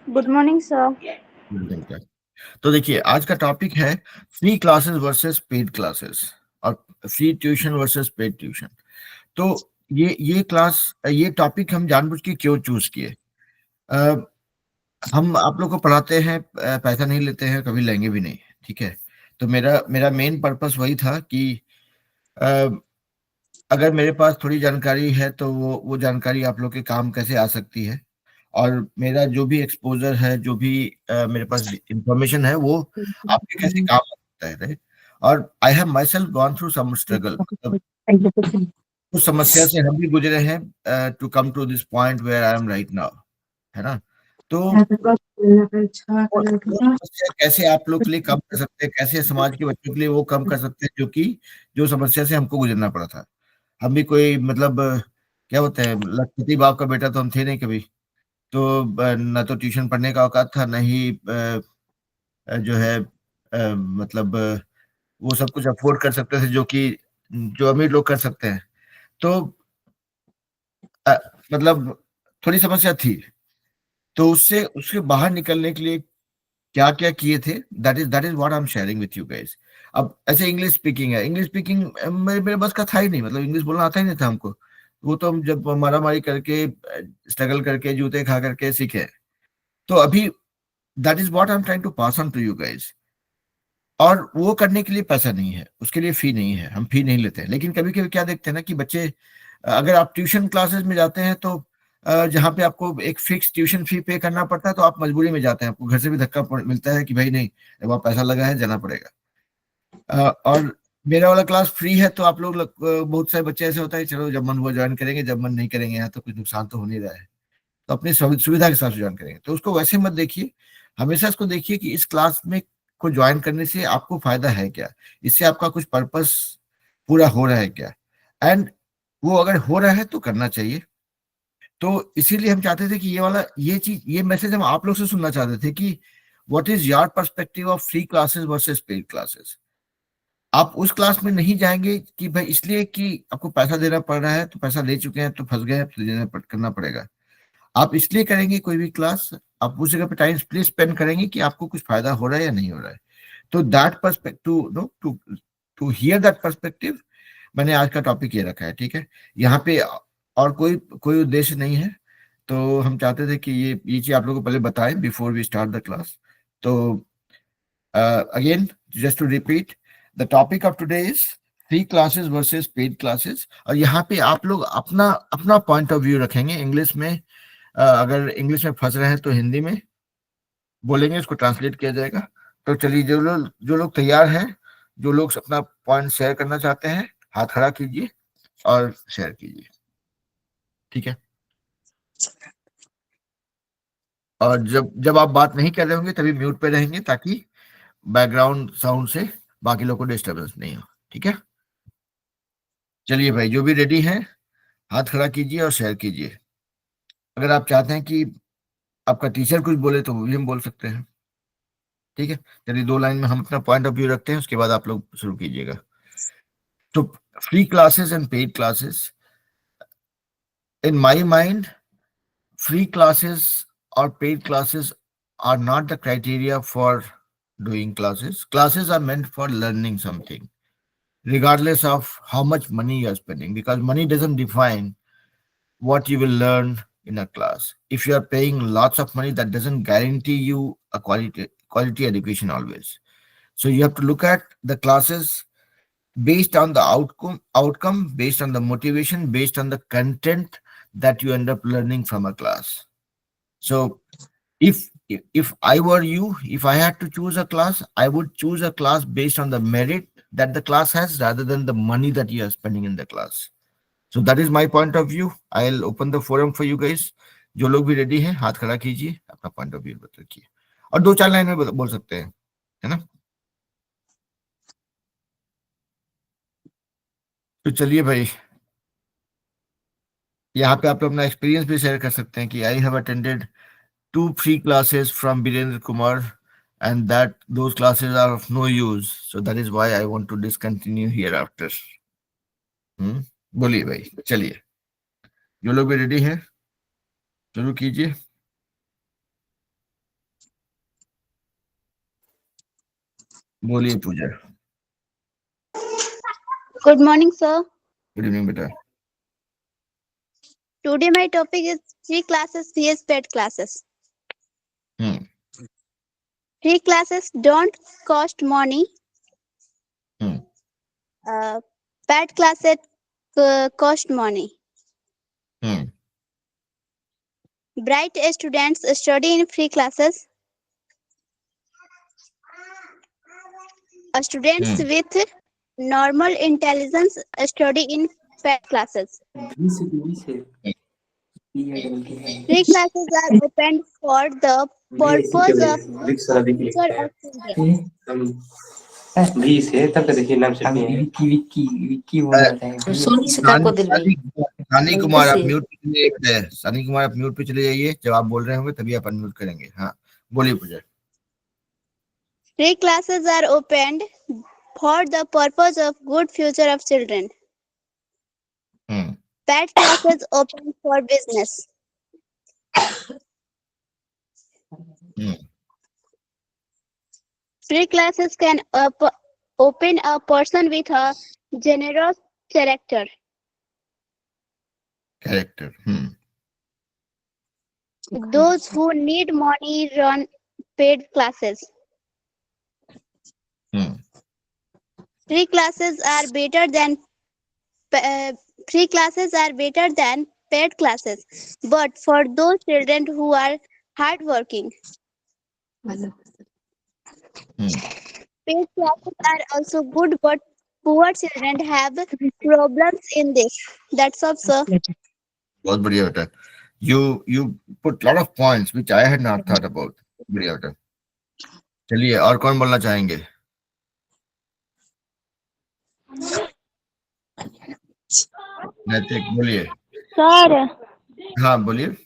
Good morning sir. बिल्कुल क्या। तो देखिए, आज का टॉपिक है free classes versus paid classes और free tuition versus paid tuition. तो ये टॉपिक हम जानबूझ के क्यों चूज किए? अ, हम आप लोग को पढ़ाते हैं, पैसा नहीं लेते हैं, कभी लेंगे भी नहीं। ठीक है। तो मेरा मेरा मेन पर्पस वही था कि अ, अगर मेरे पास थोड़ी जानकारी है तो वो जानकारी आप लोग के काम कैसे आ सकती है, और मेरा जो भी एक्सपोज़र है, जो भी मेरे पास इंफॉर्मेशन है, वो आपके कैसे काम आ सकता है, राइट? और I have myself gone through some struggle, मतलब उस समस्या से हम भी गुज़रे हैं to come to this point where I am right now, है ना? तो वो समस्या कैसे आप लोग के लिए कम कर सकते हैं, कैसे समाज के बच्चों के लिए वो कम कर सकते हैं, जो समस्या से हमको गुज़रना पड़ा था। हम भी कोई मतलब क्या बोलते हैं, लखपति बाप का बेटा तो हम थे नहीं कभी। तो ना तो ट्यूशन पढ़ने का औकात था, ना ही जो है मतलब वो सब कुछ अफ़ोर्ड कर सकते थे जो अमीर लोग कर सकते हैं। तो अ, मतलब थोड़ी समस्या थी। तो उससे उससे बाहर निकलने के लिए क्या-क्या किए थे, that is what I am sharing with you guys. अब ऐसे इंग्लिश स्पीकिंग है, इंग्लिश स्पीकिंग मेरे बस का था ही नहीं, मतलब इंग्लिश बोलना आता ही नहीं था हमको। वो तो हम जब मारा-मारी करके स्ट्रगल करके, जूते खा करके सीखे हैं। तो अभी that is what I am trying to pass on to you guys. और वो करने के लिए पैसा नहीं है, उसके लिए फ़ी नहीं है, हम फ़ी नहीं लेते हैं। लेकिन कभी-कभी क्या देखते हैं ना कि बच्चे, अगर आप ट्यूशन क्लासेस में जाते हैं तो जहाँ पे आपको एक फ़िक्स ट्यूशन फ़ी पे करना पड़ता है, तो आप मजबूरी में जाते हैं। आपको घर से भी धक्का प मिलता है कि भाई नहीं, वहाँ पैसा लगा है, जाना पड़ेगा। और मेरा वाला क्लास फ्री है, तो आप लोग बहुत सारे बच्चे ऐसे होता है, चलो जब मन हुआ जॉइन करेंगे, जब मन नहीं करेंगे यहाँ तो कुछ नुकसान तो हो नहीं रहा है। तो अपनी सुविधा के हिसाब से जॉइन करेंगे। तो उसको वैसे मत देखिए, हमेशा इसको देखिए कि इस क्लास में को जॉइन करने से आपको फ़ायदा है क्या? इससे आपका कुछ पर्पस पूरा हो रहा है क्या? एंड वो अगर हो रहा है तो करना चाहिए। तो इसीलिए हम चाहते थे कि ये मैसेज हम आप लोग से सुनना चाहते थे कि what is your perspective of free classes versus paid classes? आप उस क्लास में नहीं जाएँगे कि भाई इसलिए कि आपको पैसा देना पड़ रहा है, तो पैसा ले चुके हैं तो फँस गए हैं, तो करना पड़ेगा। आप इसलिए करेंगे कोई भी क्लास, आप उस जगह पे टाइम इसलिए स्पेंड करेंगे कि आपको कुछ फ़ायदा हो रहा है या नहीं हो रहा है। तो that perspective no to to hear that perspective, मैंने आज का टॉपिक ये रखा है, ठीक है? यहाँ पे और कोई उद्देश्य नहीं है। तो हम चाहते थे कि ये चीज़ आप लोगों को पहले बताएँ before we start the class. तो again, just to repeat, the topic of today is free classes versus paid classes, और यहाँ पे आप लोग अपना अपना पॉइंट ऑफ व्यू रखेंगे इंग्लिश में। अगर इंग्लिश में फंस रहे हैं तो हिंदी में बोलेंगे, उसको ट्रांसलेट किया जाएगा। तो चलिए, जो लोग तैयार हैं, जो लोग अपना पॉइंट शेयर करना चाहते हैं, हाथ खड़ा कीजिए और शेयर कीजिए। ठीक है। और जब जब आप बात नहीं कर रहे होंगे तभी म्यूट पे रहेंगे, ताकि बैकग्राउंड साउंड से बाकी लोग को डिस्टर्बेंस नहीं हो। ठीक है। चलिए भाई, जो भी रेडी हैं, हाथ खड़ा कीजिए और शेयर कीजिए। अगर आप चाहते हैं कि आपका टीचर कुछ बोले तो वो भी हम बोल सकते हैं। ठीक है। चलिए, 2 लाइन में हम अपना पॉइंट ऑफ व्यू रखते हैं, उसके बाद आप लोग शुरू कीजिएगा। तो free classes and paid classes, in my mind, free classes or paid classes are not the criteria for doing classes. Classes are meant for learning something, regardless of how much money you are spending, because money doesn't define what you will learn in a class. If you are paying lots of money, that doesn't guarantee you a quality education always. So you have to look at the classes based on the outcome, based on the motivation, based on the content that you end up learning from a class. So if I were you, if I had to choose a class, I would choose a class based on the merit that the class has rather than the money that you are spending in the class. So that is my point of view. I'll open the forum for you guys. जो लोग भी ready हैं, हाथ खड़ा कीजिए, अपना point of view बताइए, और 2-4 लाइन में बोल सकते हैं, है ना? तो चलिए भाई, यहाँ पे आप लोग अपना एक्सपीरियंस भी शेयर कर सकते हैं कि I have attended 2 free classes from Birendra Kumar, and that those classes are of no use. So that is why I want to discontinue hereafter. बोलिए भाई, चलिए, जो लोग भी रेडी हैं, शुरू कीजिए। बोलिए पूजा। Good morning, sir. Good evening बेटा। Today my topic is free classes vs paid classes. Hmm. Free classes don't cost money. Hmm. Uh, Paid classes cost money. Hmm. Bright students study in free classes. Students hmm. with normal intelligence study in paid classes. Free classes are open for the purpose of good future of children. भी से तब तक देखिए नाम से विक्की विक्की विक्की बोल रहा था सोनी से सानी काको दिल भाई सानी सानी कुमार आप से म्यूट पे चले जाइए। सानी कुमार आप म्यूट पे चले जाइए, जब आप बोल रहे होंगे तभी आप अनम्यूट करेंगे। हाँ, बोलिए पूजा। Free classes are opened for the purpose of good future of children. Hmm. Paid classes open for business. Hmm. Free classes can open a person with a generous character. Character. Hmm. Those who need money run paid classes. Hmm. Free classes are better than uh, free classes are better than paid classes, but for those children who are hardworking. Hmm. Paid classes are also good, but poor children have problems in this. That's all, sir. बहुत बढ़िया बेटा। You put lot of points which I had not thought about. बढ़िया बेटा। चलिए, और कौन बोलना चाहेंगे? नैतिक, बोलिए। Sir, हाँ, बोलिए।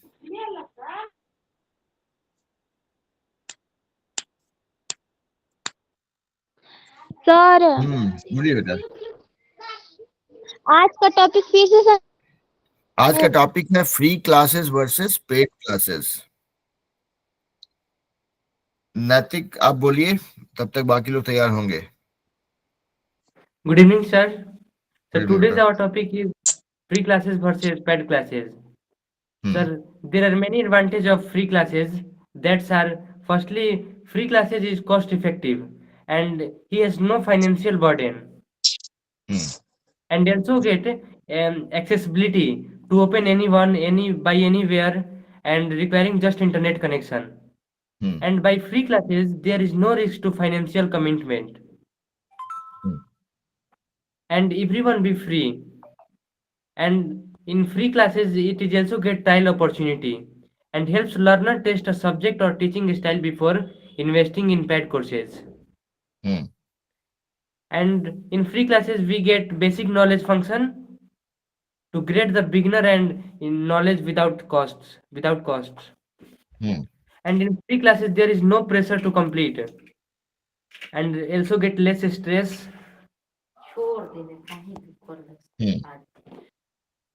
सर बोलिए बेटा। आज का टॉपिक फिर से सर। आज का टॉपिक है free classes versus paid classes. नैतिक आप बोलिए, तब तक बाकी लोग तैयार होंगे। Good evening sir good sir evening today's बेटा। our topic is free classes versus paid classes. Hmm. Sir, there are many advantages of free classes. That's are firstly, free classes is cost effective and he has no financial burden. Hmm. And also get accessibility to open anyone, any by anywhere and requiring just internet connection. Hmm. And by free classes, there is no risk to financial commitment. Hmm. And everyone be free. And in free classes, it is also get trial opportunity and helps learner test a subject or teaching style before investing in paid courses. Hmm. And in free classes, we get basic knowledge function to grade the beginner and in knowledge without costs. Hmm. And in free classes, there is no pressure to complete and also get less stress. Hmm.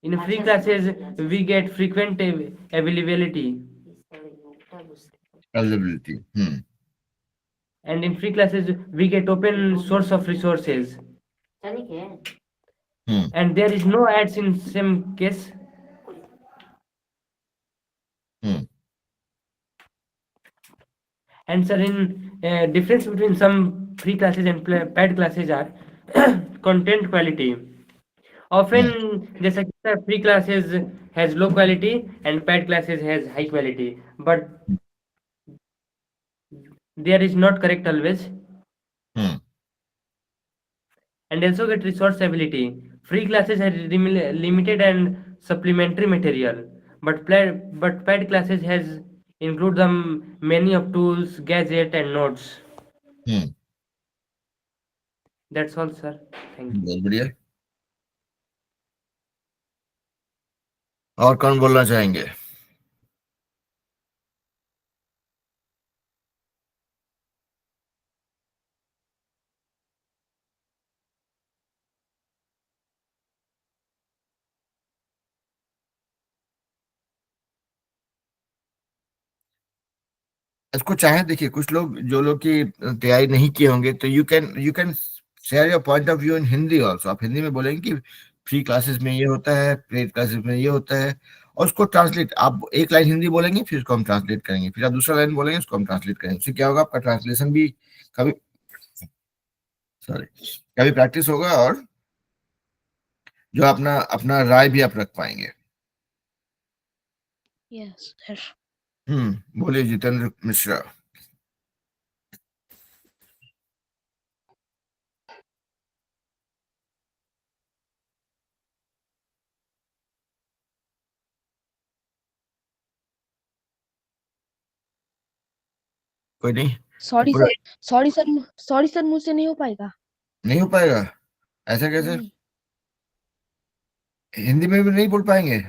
In free classes, we get frequent availability. Availability. Hmm. And in free classes, we get open source of resources. Hmm. And there is no ads in some case. Hmm. And sir, in difference between some free classes and paid classes are content quality. Hmm. Often, जैसा कि sir, free classes has low quality and paid classes has high quality. But there is not correct always. Hmm. And also get resource ability. Free classes have limited and supplementary material, but paid classes has include them many of tools, gadget and notes. Hmm. That's all, sir. Thank you. बहुत बढ़िया। और कौन बोलना चाहेंगे? इसको चाहे देखिए, कुछ लोग जो लोग की तैयारी नहीं किए होंगे, तो you can share your point of view in Hindi also. आप हिंदी में बोलेंगे कि फ्री क्लासेस में ये होता है, पेड क्लासेस में ये होता है, और उसको ट्रांसलेट, आप एक लाइन हिंदी बोलेंगे, फिर उसको हम ट्रांसलेट करेंगे, फिर आप दूसरा लाइन बोलेंगे, उसको हम ट्रांसलेट करेंगे। उससे क्या होगा, आपका ट्रांसलेशन भी कभी, सॉरी, कभी प्रैक्टिस होगा, और जो अपना अपना राय भी आप रख पाएंगे। Yes, sir. बोलिए जितेंद्र मिश्रा। कोई नहीं, sorry sir, sorry sir, sorry sir, मुझसे नहीं हो पाएगा। नहीं हो पाएगा, ऐसा कैसे? नहीं, हिंदी में भी नहीं बोल पाएंगे?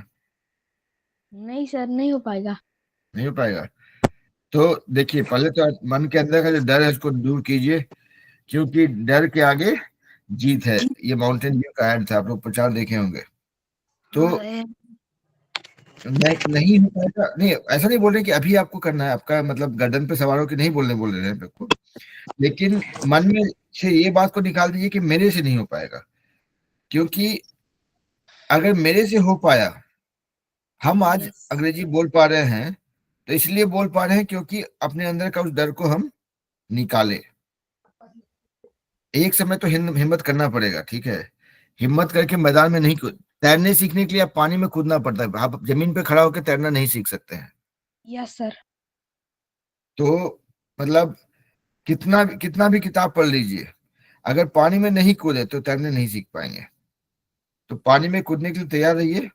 नहीं सर, नहीं हो पाएगा। नहीं हो पाएगा। तो देखिए, पहले तो मन के अंदर का जो डर है उसको दूर कीजिए, क्योंकि डर के आगे जीत है। ये माउंटेन व्यू का ऐड था, आप लोग प्रचार देखे होंगे। तो हाँ, नहीं हो पाएगा, नहीं, ऐसा नहीं बोल रहे कि अभी आपको करना है, आपका मतलब गर्दन पे सवार होकर नहीं बोलने बोल रहे हैं आपको, लेकिन मन में से ये बात को निकाल दीजिए कि मेरे से नहीं हो पाएगा। क्योंकि अगर मेरे से हो पाया, हम आज yes. अंग्रेजी बोल पा रहे हैं, तो इसलिए बोल पा रहे हैं क्योंकि अपने अंदर का उस डर को हम निकाले। एक समय तो हिम्मत करना पड़ेगा, ठीक है? हिम्मत करके मैदान में नहीं कूद, तैरने सीखने के लिए आप पानी में कूदना पड़ता है, आप जमीन पे खड़ा होकर तैरना नहीं सीख सकते हैं। Yes sir. तो मतलब कितना कितना भी किताब पढ़ लीजिए, अगर पानी में नहीं कूदे तो तैरने नहीं सीख पाएंगे। तो पानी में कूदने के लिए तैयार रहिए,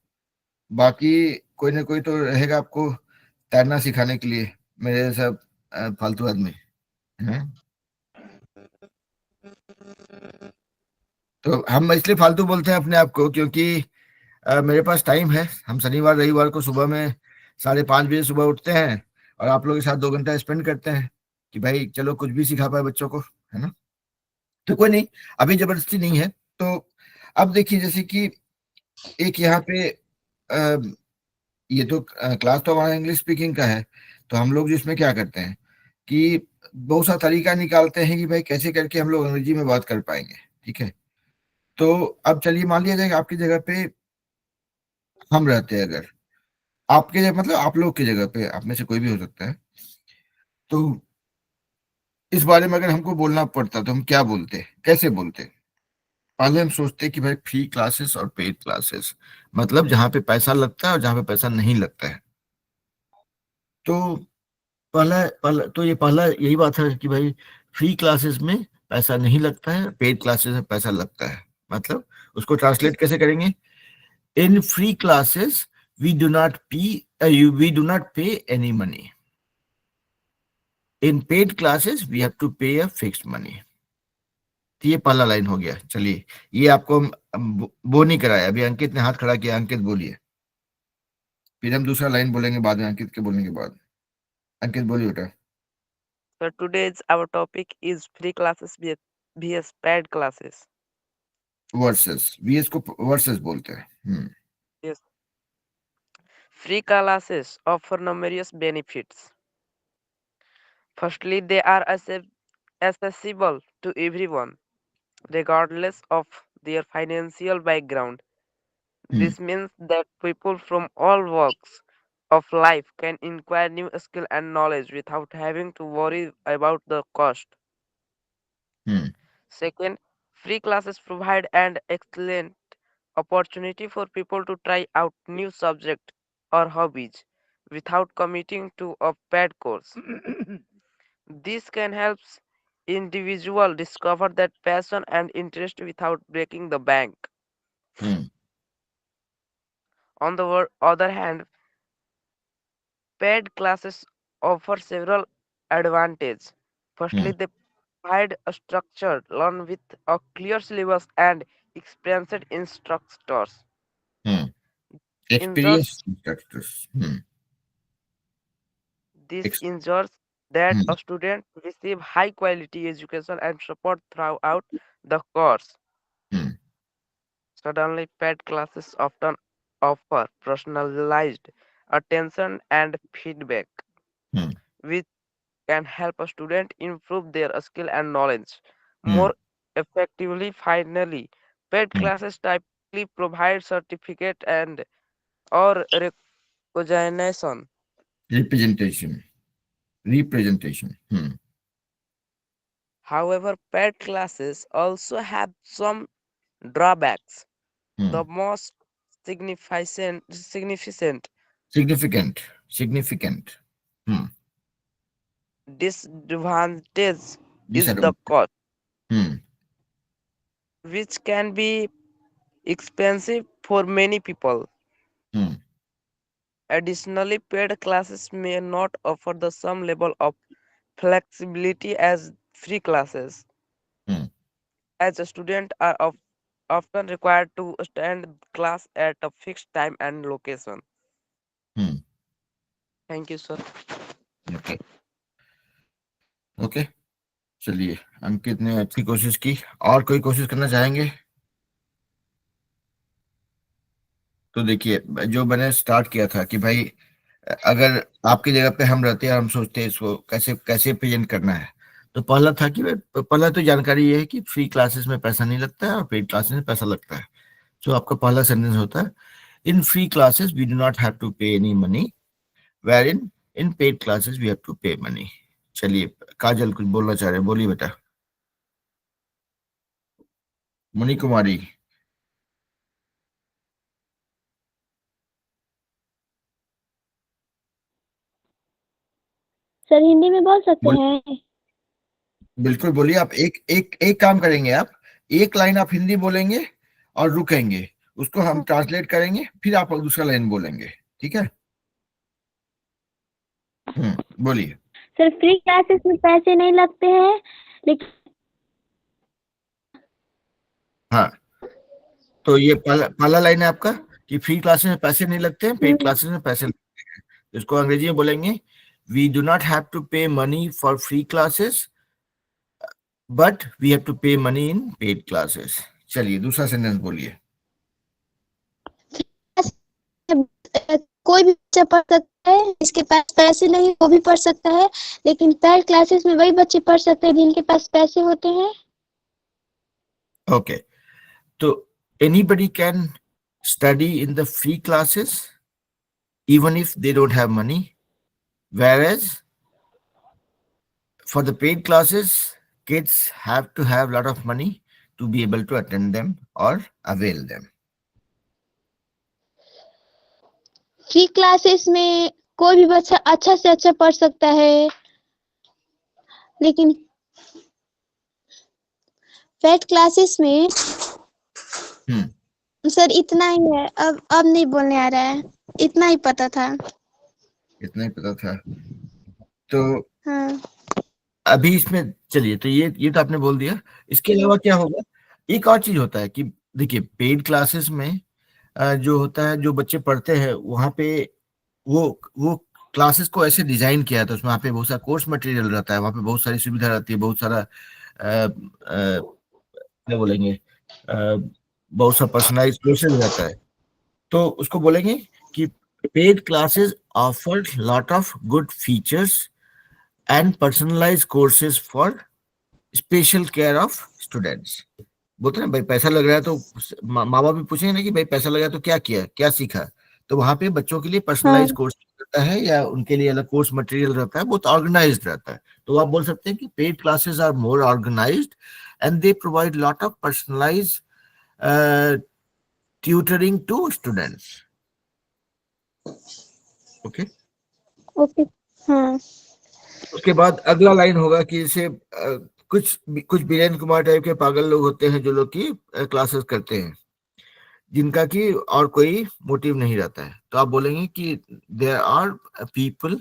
बाकी कोई ना कोई तो रहेगा आपको तैरना सिखाने के लिए, मेरे जैसा फालतू आदमी है। तो हम इसलिए फालतू बोलते हैं अपने आप को, क्योंकि मेरे पास टाइम है, हम शनिवार रविवार को सुबह में 5:30 बजे सुबह उठते हैं, और आप लोगों के साथ 2 घंटा स्पेंड करते हैं कि भाई चलो कुछ भी सिखा पाए बच्चों को, है ना? तो कोई नहीं, अभी जबरदस्ती नहीं है। तो अब देखिए, जैसे कि एक यहाँ पे अ, ये तो क्लास तो हमारा इंग्लिश स्पीकिंग का है, तो हम लोग जो इसमें क्या करते हैं कि बहुत सा तरीका निकालते हैं कि भाई कैसे करके हम लोग अंग्रेजी में बात कर पाएंगे, ठीक है? तो अब चलिए, मान लिया जाए कि आपकी जगह पे हम रहते हैं, अगर आपके जगह, मतलब आप लोग की जगह पे, आप में से कोई भी हो सकता है, तो इस बारे में अगर हमको बोलना पड़ता तो हम क्या बोलते, कैसे बोलते? पहले हम सोचते कि भाई फ्री क्लासेस और पेड क्लासेस, मतलब जहाँ पे पैसा लगता है और जहाँ पे पैसा नहीं लगता है। तो पहला पहला तो ये पहला यही बात है कि भाई फ्री क्लासेस में पैसा नहीं लगता है, पेड क्लासेस में पैसा लगता है। मतलब उसको ट्रांसलेट कैसे करेंगे? In free classes we do not pay any money. In paid classes we have to pay a fixed money. तो ये पहला लाइन हो गया। चलिए, ये आपको वो नहीं कराया, अभी अंकित ने हाथ खड़ा किया, अंकित बोलिए, फिर हम दूसरा लाइन बोलेंगे बाद में अंकित के बोलने के बाद। अंकित बोलिए बेटा। So today's our topic is free classes vs paid classes. Versus, VS को वर्सेस बोलते हैं। Yes. Free classes offer numerous benefits. Firstly, they are accessible to everyone, regardless of their financial background. This means that people from all walks of life can acquire new skill and knowledge without having to worry about the cost. Second, free classes provide an excellent opportunity for people to try out new subjects or hobbies without committing to a paid course. This can help individual discover that passion and interest without breaking the bank. On the other hand, paid classes offer several advantages. Firstly, they provide a structured learn with a clear syllabus and experienced instructors. Experience Ensures instructors. this ensures that a student receive high quality education and support throughout the course. Suddenly, paid classes often offer personalized attention and feedback, which can help a student improve their skill and knowledge hmm more effectively. Finally, paid hmm classes typically provide certificate and or recognition. Representation representation However, paid classes also have some drawbacks. Hmm The most significant significant significant hmm disadvantage is the disadvantage cost, hmm which can be expensive for many people. Hmm Additionally, paid classes may not offer the same level of flexibility as free classes, hmm as a student are often required to attend class at a fixed time and location. Hmm Thank you, sir. Okay okay चलिए, अंकित ने अच्छी कोशिश की। और कोई कोशिश करना चाहेंगे तो देखिए, जो मैंने स्टार्ट किया था कि भाई अगर आपकी जगह पे हम रहते हैं और हम सोचते हैं इसको कैसे कैसे प्रेजेंट करना है, तो पहला था कि पहला तो जानकारी ये है कि फ्री क्लासेस में पैसा नहीं लगता है और पेड क्लासेस में पैसा लगता है। तो आपका पहला सेंटेंस होता है, in free classes we do not have to pay any money, wherein paid classes we have to pay money. चलिए, काजल कुछ बोलना चाह रहे हैं, बोलिए बेटा। मुनि कुमारी, सर हिंदी में बोल सकते बोल, हैं? बिल्कुल बोलिए। आप एक एक एक काम करेंगे, आप एक लाइन आप हिंदी बोलेंगे और रुकेंगे, उसको हम ट्रांसलेट करेंगे, फिर आप दूसरा लाइन बोलेंगे, ठीक है? बोलिए। सर फ्री क्लासेस में पैसे नहीं लगते हैं, लेकिन हाँ, तो ये पहला लाइन है आपका कि फ्री क्लासेस में पैसे नहीं लगते हैं, पेड क्लासेस में पैसे लगते हैं। इसको अंग्रेजी में बोलेंगे, we do not have to pay money for free classes but we have to pay money in paid classes. चलिए, दूसरा सेंटेंस बोलिए। कोई भी बच्चा पढ़ सकता है, जिसके पास पैसे नहीं वो भी पढ़ सकता है, लेकिन पेड क्लासेस में वही बच्चे पढ़ सकते हैं जिनके पास पैसे होते हैं। ओके, तो anybody can study in the free classes even if they don't have money, whereas for the paid classes kids have to have lot of money to be able to attend them or avail them. Free classes में कोई भी बच्चा अच्छा से अच्छा पढ़ सकता है, लेकिन पेड क्लासेस में सर इतना ही है। अब नहीं बोलने आ रहा है, इतना ही पता था। इतना ही पता था तो हाँ अभी इसमें चलिए, तो ये तो आपने बोल दिया। इसके अलावा क्या होगा, एक और चीज होता है कि देखिए, पेड क्लासेस में जो होता है, जो बच्चे पढ़ते हैं वहां पे वो क्लासेस को ऐसे डिजाइन किया है, तो उसमें वहाँ पे बहुत सारा कोर्स मटेरियल रहता है, वहाँ पे बहुत सारी सुविधा रहती है, बहुत सारा क्या बोलेंगे, बहुत सा पर्सनलाइज कोर्सेज रहता है। तो उसको बोलेंगे कि paid classes offered lot of good features and personalise courses for special care of students. बोलते हैं भाई पैसा लग रहा है तो माँ बाप भी पूछेंगे ना कि भाई पैसा लगा तो क्या किया, क्या सीखा। तो वहां पे बच्चों के लिए पर्सनलाइज कोर्स रहता है या उनके लिए अलग कोर्स मटेरियल रहता है, बहुत ऑर्गेनाइज्ड रहता है। तो आप बोल सकते हैं कि paid classes are more organised and they provide lot of personalise tutoring to students. Okay okay हाँ। उसके बाद अगला लाइन होगा कि जैसे कुछ बीरेन कुमार टाइप के पागल लोग होते हैं जो लोग की क्लासेस करते हैं, जिनका कि और कोई मोटिव नहीं रहता है। तो आप बोलेंगे कि there are people,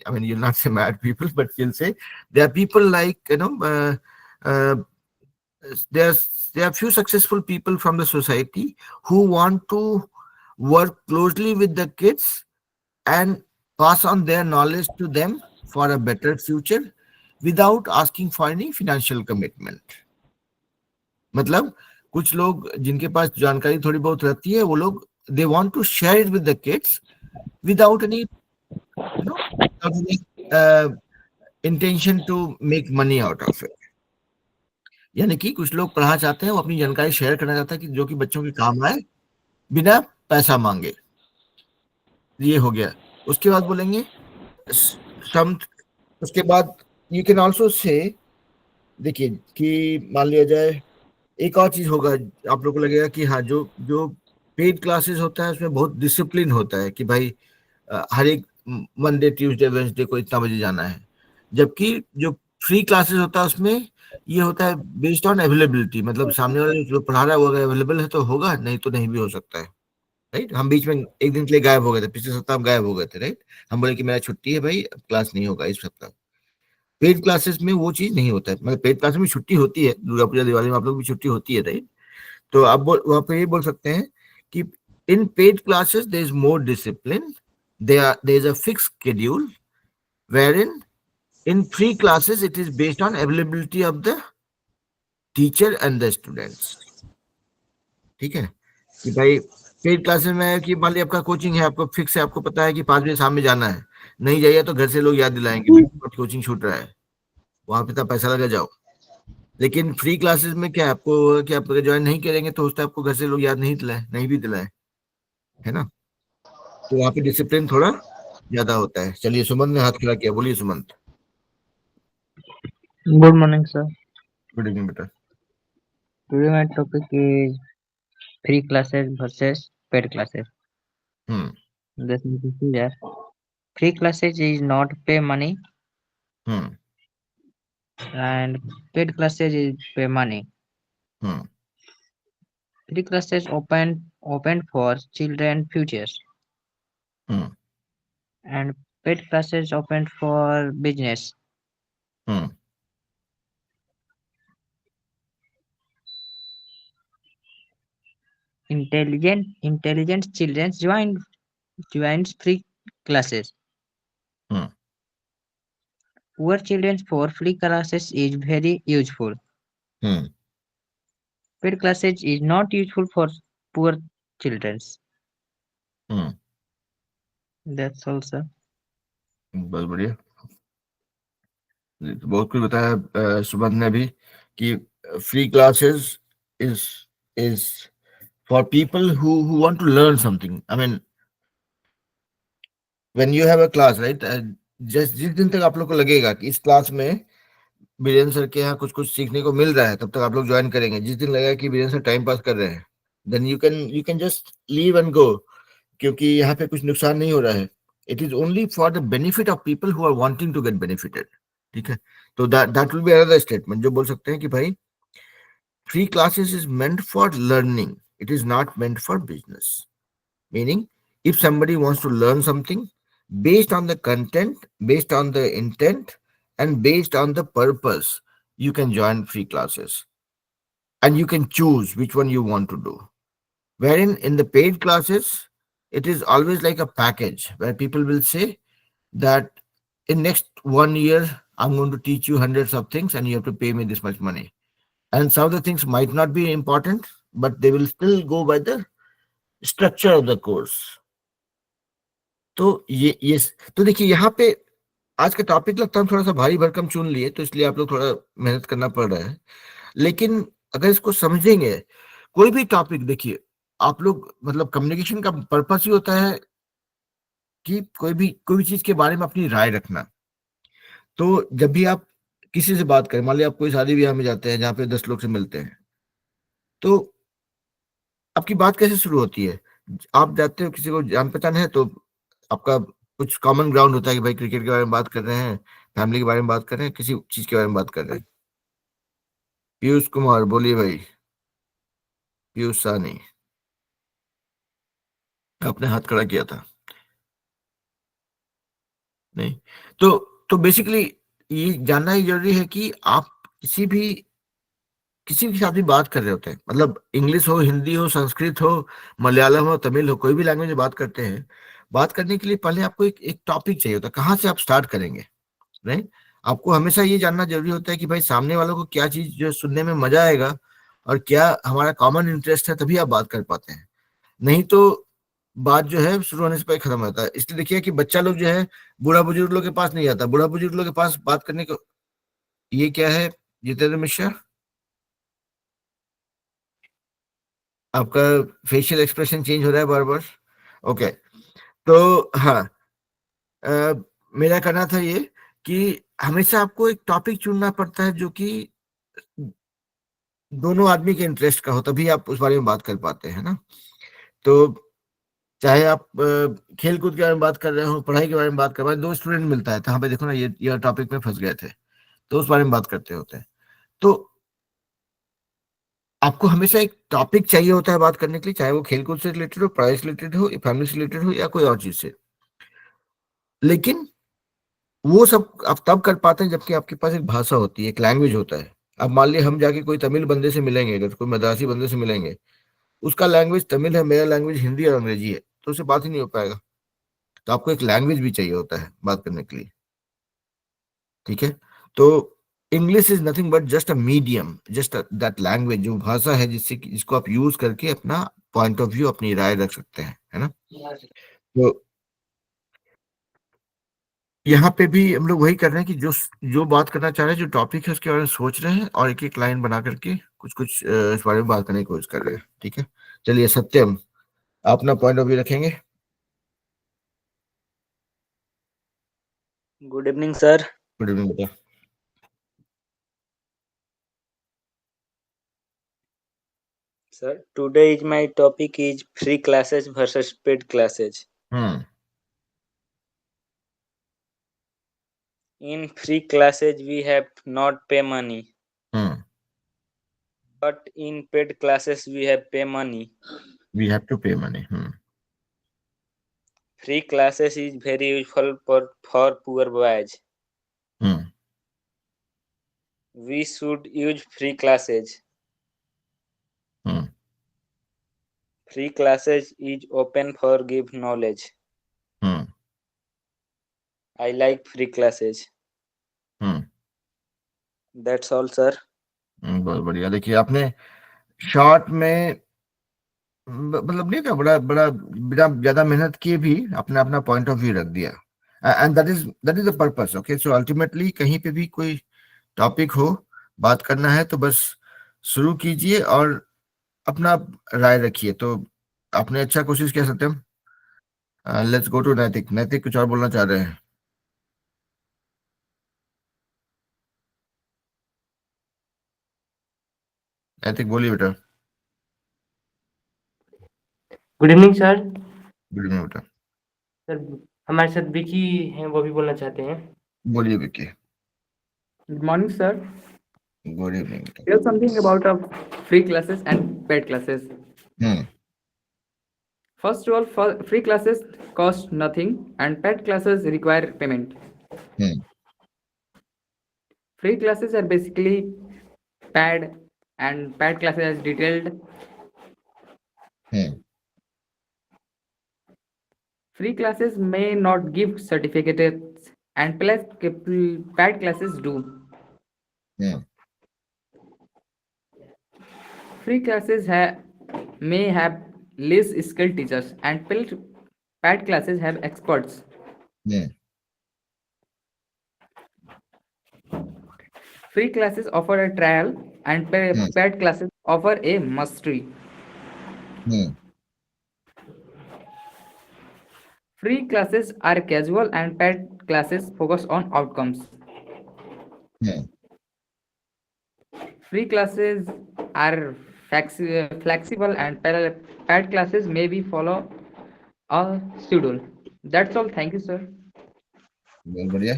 I mean you'll not say mad people, but you'll say there are people like, you know, there are few successful people from the society who want to work closely with the kids and pass on their knowledge to them for a better future without asking for any financial commitment. मतलब कुछ लोग जिनके पास जानकारी थोड़ी बहुत रहती है, वो लोग they want to share it with the kids without any intention to make money out of it. यानी कि कुछ लोग पढ़ना चाहते हैं, वो अपनी जानकारी शेयर करना चाहता है कि जो कि बच्चों के काम आए बिना पैसा मांगे। ये हो गया। उसके बाद बोलेंगे सम, उसके बाद यू कैन ऑल्सो से, देखिए कि मान लिया जाए एक और चीज होगा, आप लोग को लगेगा कि हाँ जो जो पेड क्लासेस होता है उसमें बहुत डिसिप्लिन होता है कि भाई हर एक मंडे ट्यूसडे वेंसडे को इतना बजे जाना है, जबकि जो फ्री क्लासेस होता है उसमें ये होता है बेस्ड ऑन अवेलेबिलिटी, मतलब सामने वाले जो पढ़ा रहा है वो अगर अवेलेबल है तो होगा, नहीं तो नहीं भी हो सकता है। राइट, हम बीच में एक दिन के लिए गायब हो गए थे, पिछले सप्ताह हम गायब हो गए थे। राइट, हम बोले कि मेरा छुट्टी है भाई, अब क्लास नहीं होगा इस सप्ताह। पेड क्लासेस में वो चीज नहीं होता है, मतलब पेड क्लास में छुट्टी होती है, दुर्गा पूजा दिवाली में आप लोग भी छुट्टी होती है। राइट, तो आप वहां पे ये बोल सकते हैं कि in paid classes there is more discipline, there is a fix schedule, wherein in free classes it is based on availability of the teacher and the students। ठीक है, कि भाई पेड क्लासेस में है कि मान लिया आपका कोचिंग है, आपको फिक्स है, आपको पता है कि 5 बजे शाम में जाना है, नहीं जाइए तो घर से लोग याद दिलाएंगे कोचिंग छूट रहा है, वहां पे इतना पैसा लगा जाओ। लेकिन फ्री क्लासेस में क्या है, आपको कि आप ज्वाइन नहीं करेंगे तो होता है आपको घर से लोग याद नहीं दिलाए, नहीं भी दिलाए, है ना। तो वहाँ पे डिसिप्लिन थोड़ा ज्यादा होता है। चलिए सुमंत ने हाथ खड़ा किया, बोलिए Sumant. Good morning, sir. Good evening बेटा। Today my topic is free classes versus paid classes. The sentence is there. Free classes is not pay money and paid classes is pay money. Free classes open for children futures and paid classes open for business. Intelligent children joins free classes. Poor children for free classes is very useful. Paid classes is not useful for poor children. That's all, sir. बहुत बढ़िया, बहुत कुछ बताया सुमंत ने भी कि free classes is for people who want to learn something. I mean when you have a class, right, जिस दिन तक आप लोग को लगेगा कि इस क्लास में बीरेंद्र सर के यहाँ कुछ कुछ सीखने को मिल रहा है, तब तक आप लोग ज्वाइन करेंगे। जिस दिन लगेगा कि बीरेंद्र सर टाइम पास कर रहे हैं, then you can just leave and go, क्योंकि यहाँ पे कुछ नुकसान नहीं हो रहा है। It is only for the benefit of people who are wanting to get benefited. ठीक है, तो that will be another statement जो बोल सकते हैं कि भाई free classes is meant for learning, it is not meant for business. Meaning if somebody wants to learn something based on the content, based on the intent and based on the purpose, you can join free classes and you can choose which one you want to do. Wherein in the paid classes it is always like a package where people will say that in next 1 year I'm going to teach you hundreds of things and you have to pay me this much money, and some of the things might not be important but they will still go by the structure of the course. तो ये तो देखिए यहाँ पे आज का topic लगता है थोड़ा सा भारी भरकम चुन लिए, तो इसलिए आप लोग थोड़ा मेहनत करना पड़ रहा है। लेकिन अगर इसको समझेंगे, कोई भी टॉपिक देखिए आप लोग, मतलब कम्युनिकेशन का पर्पस ही होता है कि कोई भी चीज के बारे में अपनी राय रखना। तो जब भी आप किसी से बात करें, मान लिया आप कोई शादी ब्याह में जाते हैं जहाँ पे 10 लोग से मिलते हैं, तो आपकी बात कैसे शुरू होती है? आप जाते हो, किसी को जान पहचान है तो आपका कुछ कॉमन ग्राउंड होता है कि भाई क्रिकेट के बारे में बात कर रहे हैं, फैमिली के बारे में बात कर रहे हैं, किसी चीज के बारे में बात कर रहे हैं। पीयूष कुमार बोलिए भाई। पीयूष साहनी, आपने हाथ खड़ा किया था नहीं? तो बेसिकली ये जानना ही जरूरी है कि आप किसी के साथ भी बात कर रहे होते हैं, मतलब इंग्लिश हो, हिंदी हो, संस्कृत हो, मलयालम हो, तमिल हो, कोई भी लैंग्वेज में बात करते हैं, बात करने के लिए पहले आपको एक टॉपिक चाहिए होता है, कहाँ से आप स्टार्ट करेंगे। राइट, आपको हमेशा ये जानना जरूरी होता है कि भाई सामने वालों को क्या चीज जो सुनने में मजा आएगा और क्या हमारा कॉमन इंटरेस्ट है, तभी आप बात कर पाते हैं। नहीं तो बात जो है शुरू होने से पहले खत्म होता है। इसलिए देखिए कि बच्चा लोग जो है बूढ़ा बुजुर्ग लोग के पास नहीं आता, बूढ़ा बुजुर्ग लोग के पास बात करने को। ये क्या है जितेंद्र मिश्रा, आपका फेशियल एक्सप्रेशन चेंज हो रहा है बार बार। ओके, तो हाँ, मेरा कहना था ये कि हमेशा आपको एक टॉपिक चुनना पड़ता है जो कि दोनों आदमी के इंटरेस्ट का हो, तभी आप उस बारे में बात कर पाते हैं ना। तो चाहे आप खेल कूद के बारे में बात कर रहे हो, पढ़ाई के बारे में बात कर रहे हो, दो स्टूडेंट मिलता है तो हाँ भाई देखो ना ये टॉपिक में फंस गए थे, तो उस बारे में बात करते होते हैं। तो आपको हमेशा एक टॉपिक चाहिए होता है बात करने के लिए, चाहे वो खेल कूद से रिलेटेड हो, पढ़ाई से रिलेटेड हो, फैमिली से रिलेटेड हो, या कोई और चीज से। लेकिन वो सब आप तब कर पाते हैं जबकि आपके पास एक भाषा होती है, एक लैंग्वेज होता है। अब मान लिया हम जाके कोई तमिल बंदे से मिलेंगे, अगर कोई मद्रासी बंदे से मिलेंगे, उसका लैंग्वेज तमिल है, मेरा लैंग्वेज हिंदी और अंग्रेजी है, तो उससे बात ही नहीं हो पाएगा। तो आपको एक लैंग्वेज भी चाहिए होता है बात करने के लिए, ठीक है। तो English is nothing but just a medium, just that language, जो भाषा है जिसको आप यूज करके अपना पॉइंट ऑफ व्यू, अपनी राय रख सकते हैं, है ना। तो यहाँ पे भी हम लोग वही कर रहे हैं कि जो बात करना चाह रहे हैं, जो टॉपिक है उसके बारे में सोच रहे हैं, और एक एक लाइन बना करके कुछ कुछ इस बारे में बात करने की कोशिश कर रहे हैं, ठीक है। चलिए सत्यम, आप अपना पॉइंट ऑफ व्यू रखेंगे। Good evening, sir. Good evening बेटा। Sir, today is my topic is free classes versus paid classes. In free classes, we have not pay money, but in paid classes, we have pay money. We have to pay money. Free classes is very useful for poor boys. We should use free classes. Free classes is open for give knowledge. I like free classes. That's all, sir. बहुत बढ़िया। देखिए आपने short में मतलब नहीं था, बड़ा बड़ा बिना ज्यादा मेहनत किए भी अपना अपना पॉइंट ऑफ व्यू रख दिया, and that is the purpose. Okay, so ultimately कहीं पे भी कोई टॉपिक हो, बात करना है तो बस शुरू कीजिए और अपना राय रखिए। तो आपने अच्छा कोशिश किया सत्यम। लेट्स गो टू नैतिक। नैतिक कुछ और बोलना चाह रहे हैं? नैतिक बोलिए बेटा। Good evening sir. Good evening बेटा। सर हमारे साथ विकी हैं, वो भी बोलना चाहते हैं। बोलिए Vicky. Good morning, sir. Good evening बेटा। Tell something about of free classes and paid classes. First of all, free classes cost nothing and paid classes require payment. Free classes are basically paid and paid classes as detailed. Free classes may not give certificates and paid classes do. Free classes may have less skilled teachers and paid classes have experts. Free classes offer a trial and paid classes offer a mastery. Free classes are casual and paid classes focus on outcomes. Free classes are flexible and paid classes may be follow a schedule. That's all. Thank you, sir. बहुत बढ़िया।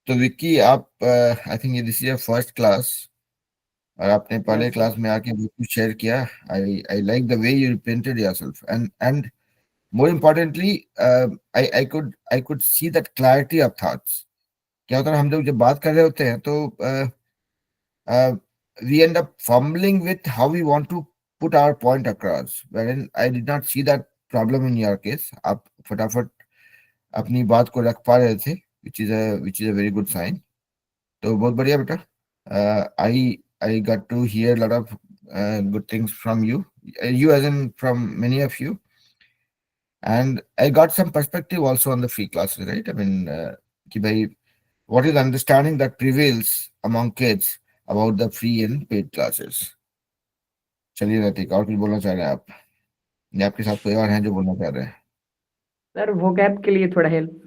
तो विक्की आप I think this is your first class, और आपने पहले class में आके बहुत कुछ शेयर किया। I like the way you represented yourself, and more importantly I could see that clarity of thoughts. क्या होता है, हम लोग जब बात कर रहे होते हैं तो we end up fumbling with how we want to put our point across, wherein I did not see that problem in your case. आप फटाफट अपनी बात को रख पा रहे थे, which is a very good sign. तो बहुत बढ़िया बेटा। I got to hear a lot of good things from you as in from many of you. And I got some perspective also on the free classes, right? I mean, कि भाई, what is the understanding that prevails among kids about the free and paid classes? चलिए रतिक, और कुछ बोलना चाह रहे हैं आप, या आपके साथ कोई और हैं जो बोलना चाह रहे हैं? सर वोकैब के लिए थोड़ा हेल्प।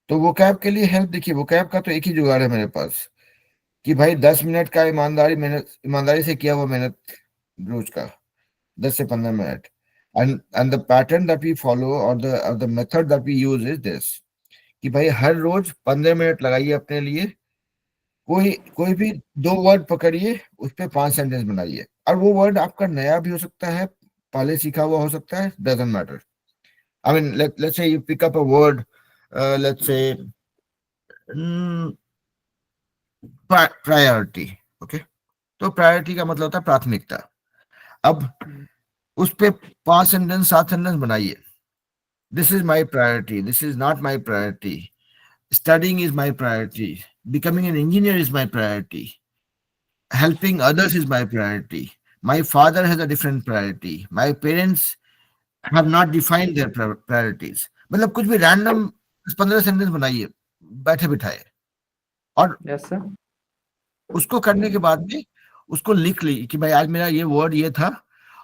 तो वोकैब के लिए हेल्प, देखिए वोकैब का तो एक ही जुगाड़ है मेरे पास कि भाई 10 मिनट का ईमानदारी से किया हुआ मेहनत रोज का 10 से 15 minute, and the pattern that we follow or the method that we use is this कि भाई हर रोज 15 मिनट लगाइए अपने लिए, कोई भी 2 वर्ड पकड़िए, उस पे 5 सेंटेंस बनाइए, और वो वर्ड आपका नया भी हो सकता है, पहले सीखा हुआ हो सकता है, doesn't matter. I mean, let's say you pick up a word, let's say priority, okay? तो प्रायोरिटी का मतलब होता है प्राथमिकता। अब उस पे 5 सेंटेंस 7 सेंटेंस बनाइए। This is my priority, this is not my priority, studying is my priority, becoming an engineer is my priority, helping others is my priority, my father has a different priority, my parents have not defined their priorities। मतलब कुछ भी random 15 sentence बनाइए बैठे बिठाए, और yes sir. उसको करने के बाद में उसको लिख ली कि भाई आज मेरा ये वर्ड ये था,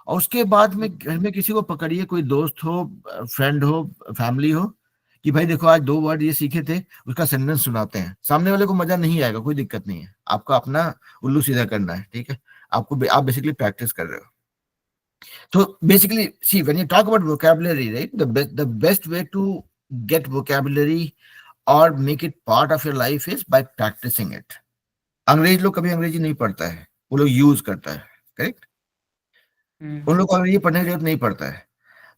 और उसके बाद में घर में किसी को पकड़िए, कोई दोस्त हो, फ्रेंड हो, फैमिली हो, कि भाई देखो आज 2 वर्ड ये सीखे थे, उसका सेंटेंस सुनाते हैं। सामने वाले को मजा नहीं आएगा, कोई दिक्कत नहीं है, आपको अपना उल्लू सीधा करना है, ठीक है? आप बेसिकली प्रैक्टिस कर रहे हो। तो basically see when you talk about vocabulary, right, the best way to get vocabulary और make it part of your life is by practicing it. अंग्रेज लोग कभी अंग्रेजी नहीं पढ़ता है, वो लोग यूज करता है, करेक्ट? उन लोग को अंग्रेजी पढ़ने की जरूरत नहीं पड़ता है।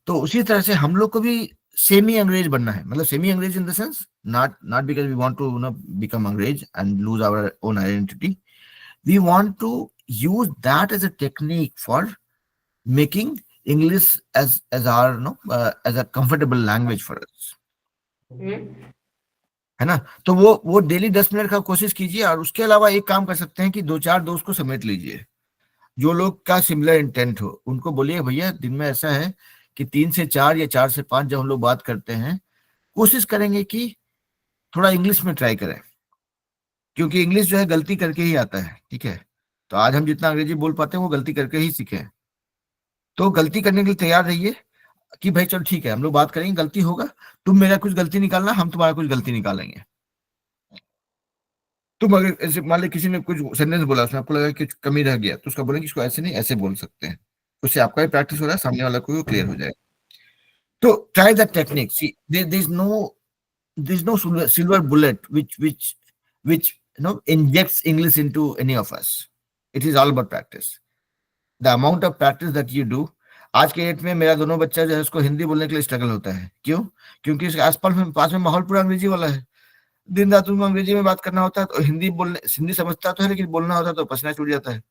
तो उसी तरह से हम लोग को भी सेमी अंग्रेज बनना है, मतलब सेमी अंग्रेज in the sense not because we want to become अंग्रेज and lose our own identity, we want to use that as a technique for making English as our as a comfortable language for us, है ना? तो वो daily 10 minute का कोशिश कीजिए, और उसके अलावा एक काम कर सकते हैं कि 2-4 दोस्त को समेट लीजिए जो लोग का सिमिलर इंटेंट हो। उनको बोलिए भैया दिन में ऐसा है कि 3 से 4 या 4 से 5 जब हम लोग बात करते हैं, कोशिश करेंगे कि थोड़ा इंग्लिश में ट्राई करें, क्योंकि इंग्लिश जो है गलती करके ही आता है, ठीक है? तो आज हम जितना अंग्रेजी बोल पाते हैं वो गलती करके ही सीखे हैं। तो गलती करने के लिए तैयार रहिए कि भाई चलो ठीक है, हम लोग बात करेंगे, गलती होगा, तुम मेरा कुछ गलती निकालना, हम तुम्हारा कुछ गलती निकालेंगे। तुम अगर ऐसे मान लो किसी ने कुछ सेंटेंस बोला, उसमें आपको लगा कि कमी रह गया, तो उसका बोलेंगे कि इसको ऐसे नहीं ऐसे बोल सकते हैं, उससे आपका भी प्रैक्टिस हो रहा है, सामने वाला को क्लियर हो जाएगा। तो try that technique. See there is no silver bullet which injects English into any of us. It is all about practice. The amount of practice that you do। आज के डेट में मेरा दोनों बच्चा जो है उसको हिंदी बोलने के लिए स्ट्रगल होता है। क्यों? क्योंकि इसके पास में माहौल पूरा अंग्रेजी वाला है। दिन रात उनको अंग्रेजी में बात करना होता है, तो हिंदी समझता तो है, लेकिन बोलना होता है तो पसीना छूट जाता है।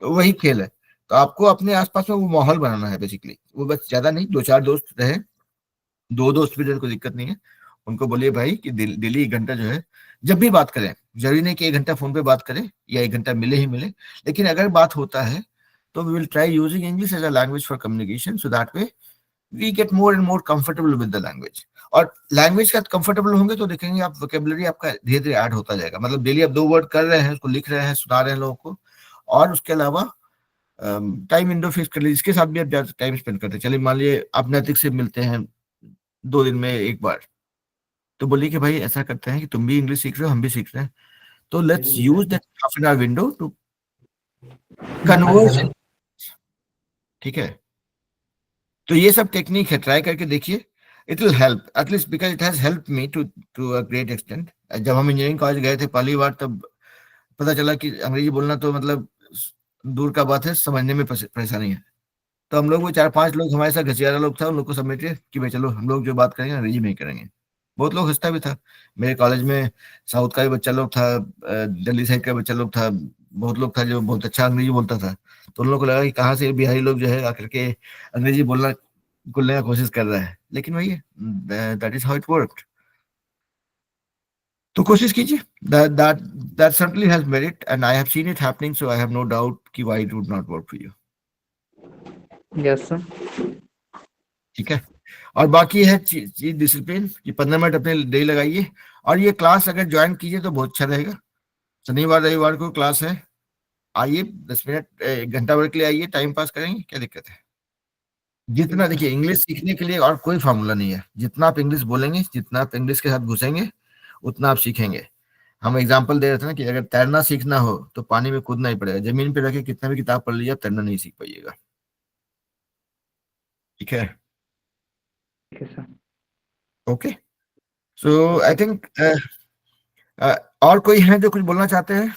तो वही खेल है। तो आपको अपने आसपास में वो माहौल बनाना है बेसिकली। वो बस ज्यादा नहीं, 2-4 दोस्त रहे, 2 दोस्त भी कोई दिक्कत नहीं है। उनको बोलिए भाई कि डेली 1 घंटा जो है जब भी बात करें, जरूरी नहीं कि 1 घंटा फोन पे बात करें या 1 घंटा मिले ही मिले, लेकिन अगर बात होता है तो we will try using English as a language for communication, so that way we get more and more comfortable with the language. और लैंग्वेज का कंफर्टेबल होंगे तो देखेंगे आप वोकैबुलरी आपका धीरे धीरे ऐड होता जाएगा। मतलब डेली आप 2 वर्ड कर रहे हैं, उसको लिख रहे हैं, सुना रहे हैं लोगों को, और उसके अलावा टाइम विंडो फिक्स कर लीजिए, इसके साथ भी आप ज्यादा टाइम स्पेंड करते हैं। चलिए मान लीजिए आप नैतिक से मिलते हैं 2 दिन में 1 बार, तो बोलिए कि भाई ऐसा करते हैं कि तुम भी इंग्लिश सीख रहे हो, हम भी सीख रहे हैं, तो let's use that half an hour window to converse, ठीक है? तो ये सब टेक्निक है, ट्राई करके देखिए, it will help at least, because it has help me to a great extent. जब हम इंजीनियरिंग कॉलेज गए थे पहली बार, तब पता चला कि अंग्रेजी बोलना तो मतलब दूर का बात है, समझने में परेशानी है। तो हम लोग वो 4-5 लोग हमारे साथ घसियारा लोग था, उन लोग को समेटे कि भाई चलो हम लोग जो बात करेंगे अंग्रेजी में ही करेंगे। बहुत लोग हंसता भी था। मेरे कॉलेज में साउथ का भी बच्चा लोग था, दिल्ली साइड का बच्चा लोग था, बहुत लोग था जो बहुत अच्छा अंग्रेजी बोलता था। तो उन लोगों को लगा कि कहाँ से बिहारी लोग जो है आकर के अंग्रेजी बोलने का कोशिश कर रहा है, लेकिन वही that is how it worked. तो कोशिश कीजिए, that certainly has merit and I have seen it happening, so I have no doubt कि why it would not work for you. Yes, sir. ठीक है। और बाकी है चीज डिसिप्लिन कि 15 मिनट अपने डे लगाइए, और ये क्लास अगर ज्वाइन कीजिए तो बहुत अच्छा रहेगा। शनिवार रविवार को क्लास है, आइए 10 मिनट 1 घंटा भर के लिए आइए, टाइम पास करेंगे, क्या दिक्कत है। जितना देखिए इंग्लिश सीखने के लिए और कोई फार्मूला नहीं है, जितना आप इंग्लिश बोलेंगे, जितना आप इंग्लिश के साथ घुसेंगे, उतना आप सीखेंगे। हम एग्जांपल दे रहे थे ना कि अगर तैरना सीखना हो तो पानी में कूदना ही पड़ेगा, जमीन पे रह के कितना भी किताब पढ़ लीजिए आप तैरना नहीं सीख पाइएगा। ठीक है, ठीक है sir. Okay. So I think और कोई है जो कुछ बोलना चाहते हैं?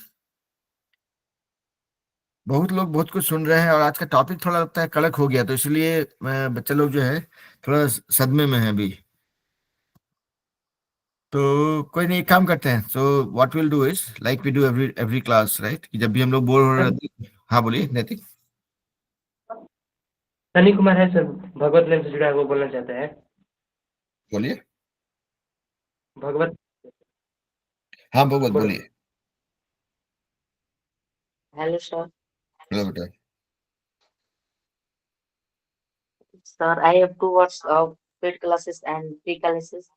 बहुत लोग बहुत कुछ सुन रहे हैं, और आज का टॉपिक थोड़ा लगता है कड़क हो गया, तो इसलिए बच्चे लोग जो है थोड़ा सदमे में है अभी। तो कोई नहीं, एक काम करते हैं। So what will do is like we do every class, right, कि जब भी हम लोग बोर हो रहे हैं। हाँ बोलिए नैतिक। सनी कुमार है सर, भगवत नेम से जुड़ा है, वो बोलना चाहता है। बोलिए। भगवत। हाँ भगवत बोलो। बोलिए। Hello, sir. हेलो बेटा। Sir, I have two words of paid classes and free classes.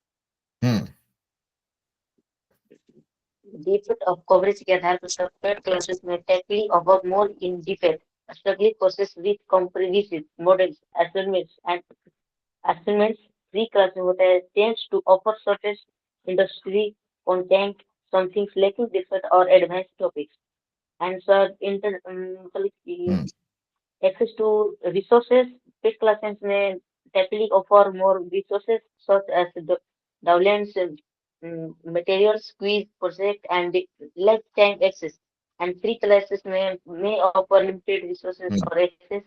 Hmm The effect of coverage के आधार पर sir, paid classes में technically above more in depth, study process with comprehensive models, assignments. Free classes होता है tends to offer surface industry content, some things lacking depth or advanced topics. And sir, hmm access to resources. Paid classes may typically offer more resources such as the downloads, materials, quiz, project, and the lifetime access. And free classes may offer limited resources hmm or access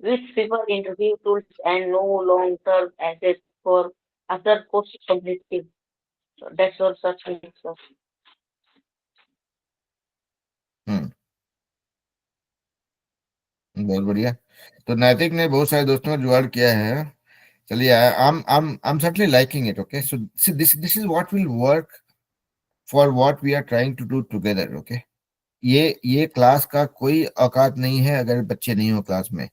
with fewer interview tools and no long-term access for after course completed. So that's all such things. So, हम्म बहुत बढ़िया। तो नैतिक ने बहुत सारे दोस्तों को जुगाड़ किया है। चलिए, I'm certainly liking it. Okay, so this is what will work for what we are trying to do together. Okay, ये क्लास का कोई औकात नहीं है अगर बच्चे नहीं हो क्लास में,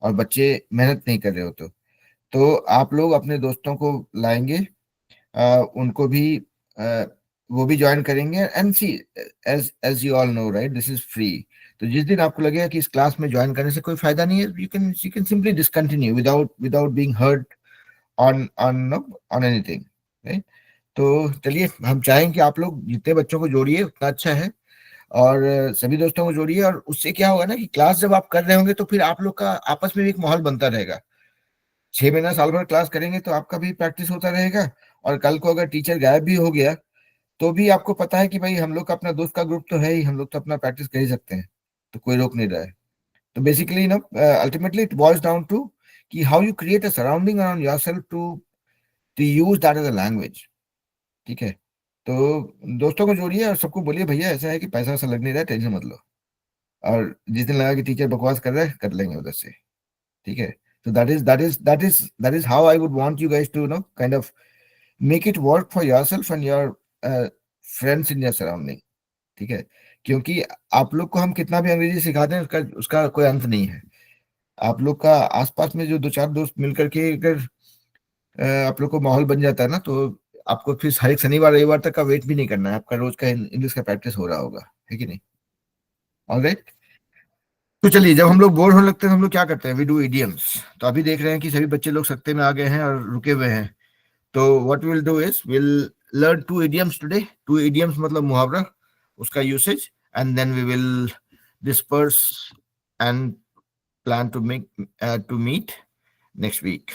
और बच्चे मेहनत नहीं कर रहे हो तो आप लोग अपने दोस्तों को लाएंगे, उनको भी वो भी ज्वाइन करेंगे। And see, as you all know right, this is free. तो जिस दिन आपको लगेगा कि इस क्लास में ज्वाइन करने से कोई फायदा नहीं है, you can simply discontinue without being hurt on on anything, right. तो चलिए, हम चाहेंगे कि आप लोग जितने बच्चों को जोड़िए उतना अच्छा है, और सभी दोस्तों को जोड़िए। और उससे क्या होगा ना कि क्लास जब आप कर रहे होंगे तो फिर आप लोग का आपस में भी एक माहौल बनता रहेगा। 6 महीना साल भर क्लास करेंगे तो आपका भी प्रैक्टिस होता रहेगा, और कल को अगर टीचर गायब भी हो गया तो भी आपको पता है कि भाई हम लोग का अपना दोस्त का ग्रुप तो है ही, हम लोग तो अपना प्रैक्टिस कर ही सकते हैं, तो कोई रोक नहीं रहा है। तो basically ultimately it boils down to कि how you create a surrounding around yourself to use that as a language. ठीक है, तो दोस्तों को जोड़िए और सबको बोलिए भैया ऐसा है कि पैसा वैसा लग नहीं रहा है, टेंशन मत लो, और जिस दिन लगा कि टीचर बकवास कर रहा है कर लेंगे उधर से। ठीक है, so that is how I would want you guys to kind of make it work for yourself and your friends in your surrounding। ठीक है, क्योंकि आप लोग को हम कितना भी अंग्रेजी सिखा दें उसका उसका कोई अंत नहीं है। आप लोग का आसपास में जो 2-4 दोस्त मिलकर के अगर आप लोग को माहौल बन जाता है ना, तो आपको फिर हर एक शनिवार रविवार तक का वेट भी नहीं करना है, आपका रोज का इंग्लिश का प्रैक्टिस हो रहा होगा, है कि नहीं? ऑलराइट। तो चलिए, जब हम लोग बोर होने लगते हैं तो हम लोग क्या करते हैं, वी डू इडियम्स। तो अभी देख रहे हैं कि सभी बच्चे लोग सख्ते में आ गए हैं और रुके हुए हैं। तो what will do is will learn 2 idioms today. 2 idioms मतलब मुहावरा, उसका usage, and then we will disperse and plan to meet next week.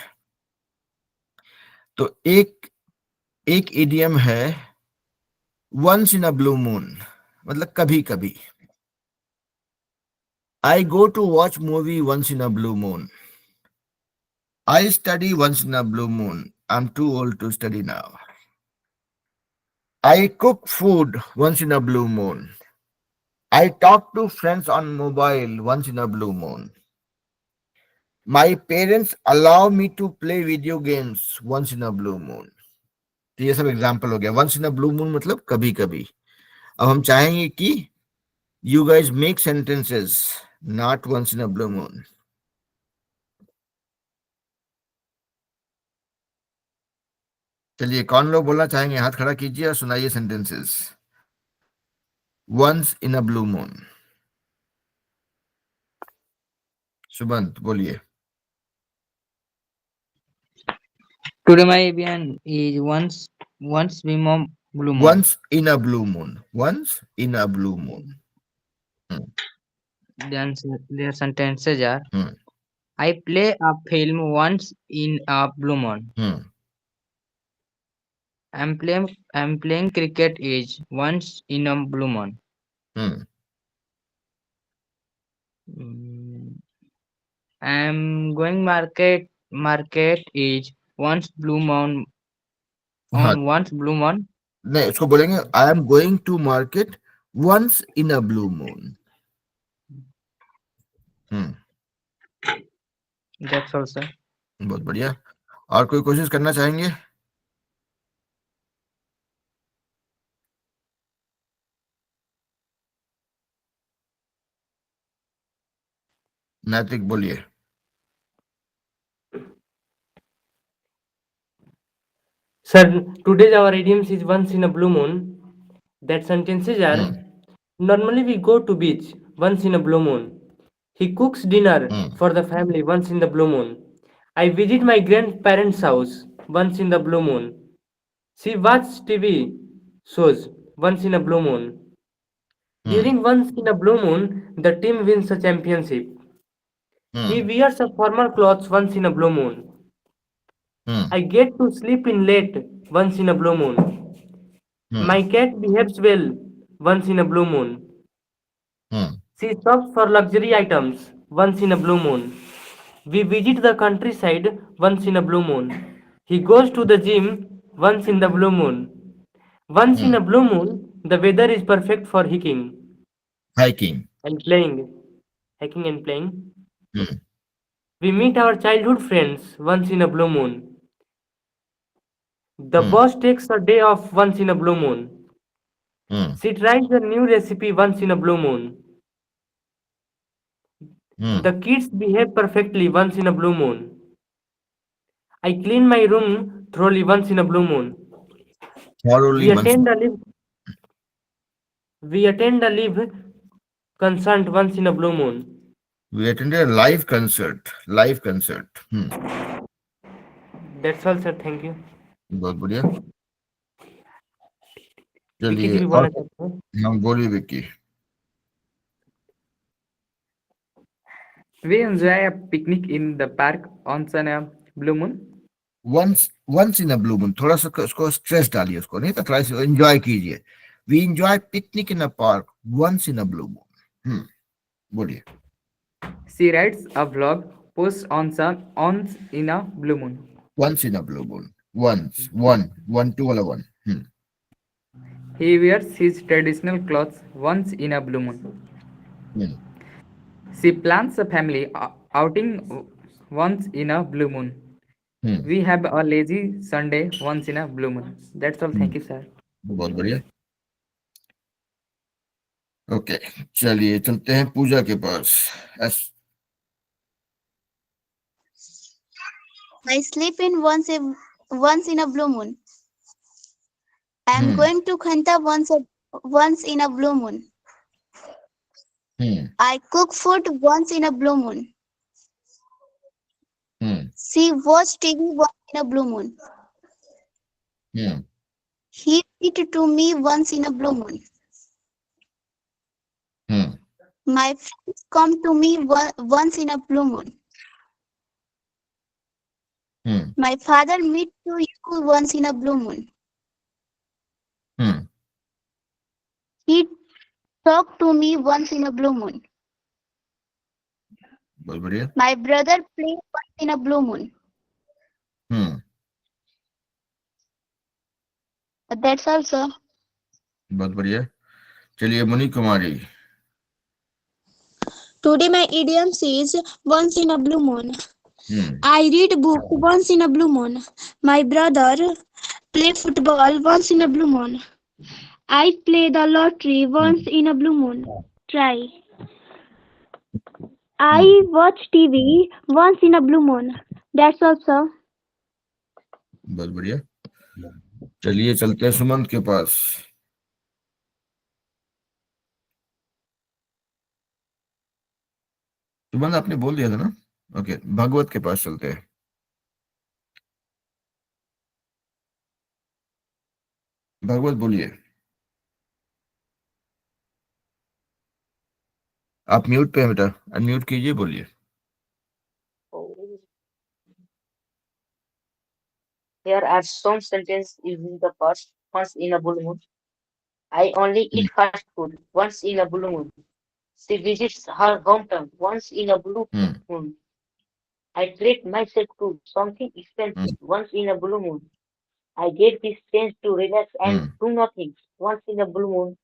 तो एक इडियम है once in a blue moon, मतलब कभी कभी। I go to watch movie once in a blue moon. I study once in a blue moon. I'm too old to study now. I cook food once in a blue moon. I talk to friends on mobile once in a blue moon. My parents allow me to play video games once in a blue moon. तो ये सब example हो गया। Once in a blue moon मतलब कभी कभी। अब हम चाहेंगे कि you guys make sentences, not once in a blue moon. चलिए, कौन लोग बोलना चाहेंगे? हाथ खड़ा कीजिए और सुनाइए sentences. Once in a blue moon. Subant बोलिए। Today my opinion is once we mom blue moon. Once in a blue moon. Once in a blue moon. Then their sentences are: Hmm. I play a film once in a blue moon. Hmm. I'm playing cricket is once in a blue moon. Hmm. I'm going market is once blue moon हाँ, on once blue moon. नहीं, उसको बोलेंगे I am going to market once in a blue moon. That's all, sir. बहुत बढ़िया। और कोई कोशिश करना चाहेंगे? नैतिक बोलिए। Sir, today our idioms is once in a blue moon. That sentences are: normally we go to beach once in a blue moon. He cooks dinner for the family once in the blue moon. I visit my grandparents' house once in the blue moon. She watches TV shows once in a blue moon. During once in a blue moon, the team wins a championship. He wears a formal clothes once in a blue moon. I get to sleep in late once in a blue moon. My cat behaves well once in a blue moon. She shops for luxury items once in a blue moon. We visit the countryside once in a blue moon. He goes to the gym once in the blue moon. Once in a blue moon, the weather is perfect for hiking and playing. Hiking and playing. We meet our childhood friends once in a blue moon. The boss takes a day off once in a blue moon. She tries a new recipe once in a blue moon. The kids behave perfectly once in a blue moon. I clean my room thoroughly once in a blue moon. We attend a live concert once in a blue moon. We attended a live concert. That's all, sir. Thank you. बहुत बढ़िया। विक्की जी चलिए, भी बोलना चाहते हैं। हम बोलिए Vicky. We enjoy a picnic in the park on a blue moon. once in a blue moon, थोड़ा सा उसको स्ट्रेस डालिए, उसको नहीं तो थोड़ा सा एंजॉय कीजिए। We enjoy picnic in a park once in a blue moon. बोलिए। She writes a blog post on in a blue moon. Once in a blue moon. One, two वाला one. He wears his traditional clothes once in a blue moon. She plans a family outing once in a blue moon. We have a lazy Sunday once in a blue moon. That's all. Thank you, sir. बहुत बढ़िया। Okay, चलिए चलते हैं पूजा के पास। I sleep in once in a blue moon. I am going to Khanta once in a blue moon. I cook food once in a blue moon. She watch TV once in a blue moon. He did to me once in a blue moon. My friends come to me once in a blue moon. My father meet to you once in a blue moon. He talk to me once in a blue moon. बहुत बढ़िया। My brother play once in a blue moon. That's all, sir. बहुत बढ़िया। चलिए मुनि कुमारी। Today my idioms is once in a blue moon. I read book once in a blue moon. My brother play football once in a blue moon. I play the lottery once in a blue moon. Try. I watch TV once in a blue moon. That's all, sir. बहुत बढ़िया। चलिए चलते हैं सुमंत के पास। सुमंत आपने बोल दिया था ना? ओके, भागवत के पास चलते हैं। भागवत बोलिए। आप म्यूट पे हैं बेटा, अनम्यूट कीजिए, बोलिए। Here are some sentences using the past. Once in a blue moon. I only eat fast food once in a blue moon. She visits her hometown once in a blue moon. I treat myself to something expensive once in a blue moon. I get this chance to relax and do nothing once in a blue moon.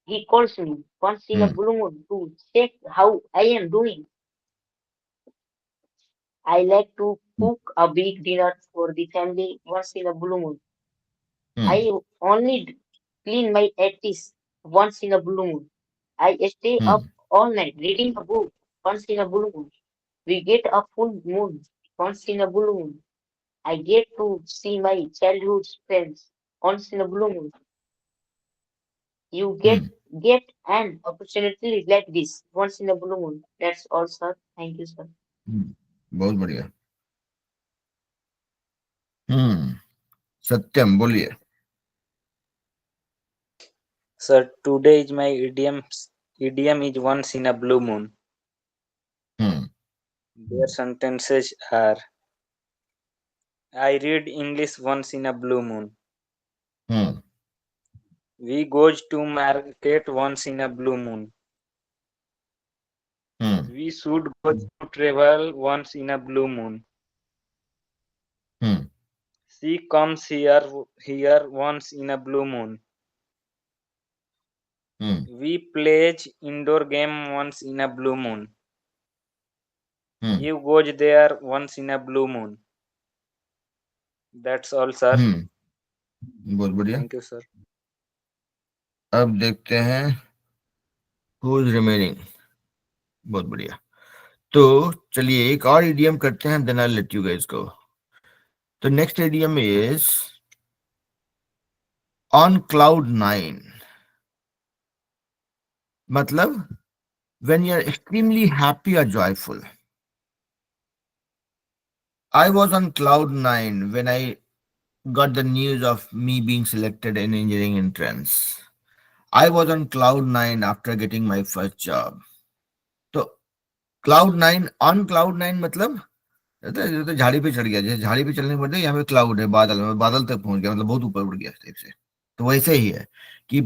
He calls me once in a blue moon to check how I am doing. I like to cook a big dinner for the family once in a blue moon. I only clean my attic once in a blue moon. I stay up all night reading a book once in a blue moon. We get a full moon once in a blue moon. I get to see my childhood friends once in a blue moon. You get an opportunity like this once in a blue moon. That's all, sir. Thank you, sir. बहुत बढ़िया। सत्यम बोलिए। Sir, today is my idiom is once in a blue moon. Their sentences are: I read English once in a blue moon. We goes to market once in a blue moon. We should go to travel once in a blue moon. She comes here once in a blue moon. We play indoor game once in a blue moon. You goes there once in a blue moon. That's all, sir. बहुत बढ़िया। Thank you, sir. अब देखते हैं who is remaining. बहुत बढ़िया। तो चलिए एक और इडियम करते हैं, then I let you guys go. तो next idiom is on cloud 9। मतलब when you are extremely happy or joyful. I was on cloud 9 when I got the news of me being selected in engineering entrance. I was on cloud 9 after getting my first job. तो cloud 9 on cloud 9 मतलब तो झाड़ी पे चढ़ गया, जैसे झाड़ी पे चलने पड़ते यहाँ पे क्लाउड है, बादल में, बादल तक पहुंच गया, मतलब बहुत ऊपर उड़ गया टाइप से। तो वैसे ही है कि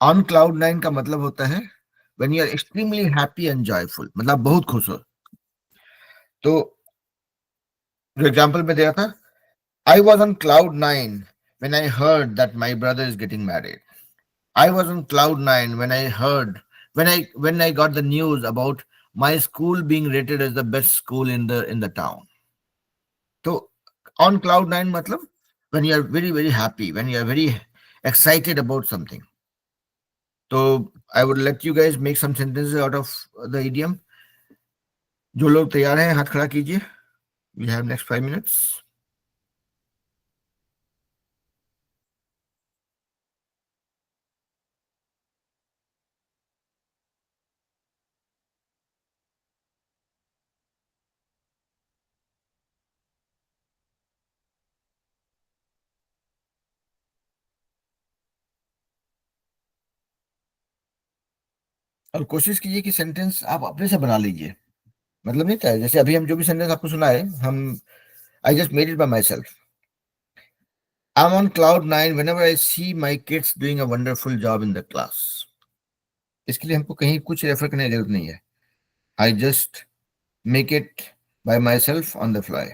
ऑन क्लाउड 9 का मतलब होता है when you are extremely happy and joyful, मतलब बहुत खुश हो। तो जो एग्जांपल में दिया था, I was on cloud 9 when I heard that my brother is getting married. I was on cloud 9 when I got the news about my school being rated as the best school in the town. So on cloud 9 मतलब when you are very very happy, when you are very excited about something. So I would let you guys make some sentences out of the idiom. जो लोग तैयार हैं हाथ खड़ा कीजिए। We have next 5 minutes. और कोशिश कीजिए कि सेंटेंस आप अपने से बना लीजिए। मतलब नहीं था, जैसे अभी हम जो भी सेंटेंस आपको सुना है, हम I just made it by my self. I am on cloud 9 whenever I see my kids doing a wonderful job in the class. इसके लिए हमको कहीं कुछ रेफर करने की जरूरत नहीं है। I just make it by my self on the fly.